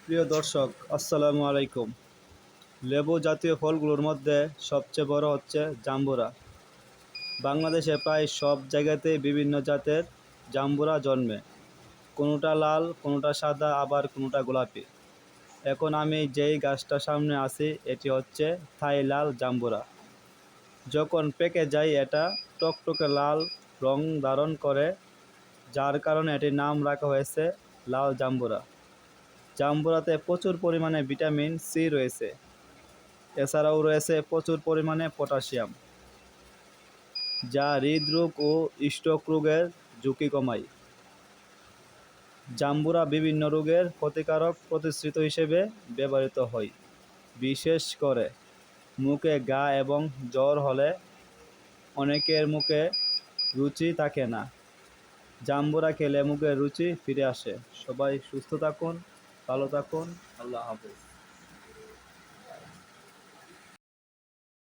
প্রিয় দর্শক, আসসালামু আলাইকুম। লেবু জাতীয় ফলগুলোর মধ্যে সবচেয়ে বড় হচ্ছে জাম্বুরা। বাংলাদেশে প্রায় সব জায়গাতেই বিভিন্ন জাতের জাম্বুরা জন্মে। কোনোটা লাল, কোনোটা সাদা, আবার কোনোটা গোলাপি। এখন আমি যেই গাছটার সামনে আছি এটি হচ্ছে থাই লাল জাম্বুরা। যখন পেকে যায় এটা টকটকে লাল রং ধারণ করে, যার কারণে এটির নাম রাখা হয়েছে লাল জাম্বুরা। জাম্বুরাতে প্রচুর পরিমাণে ভিটামিন সি রয়েছে। এছাড়াও রয়েছে প্রচুর পরিমাণে পটাশিয়াম, যা হৃদরোগ ও স্ট্রোক রোগের ঝুঁকি কমায়। জাম্বুরা বিভিন্ন রোগের ক্ষতিকারক প্রতিশ্রুত হিসেবে ব্যবহৃত হয়। বিশেষ করে মুখে ঘা এবং জ্বর হলে অনেকের মুখে রুচি থাকে না। জাম্বুরা খেলে মুখের রুচি ফিরে আসে। সবাই সুস্থ থাকুন, ভালো থাকুন। আল্লাহ হাফেজ।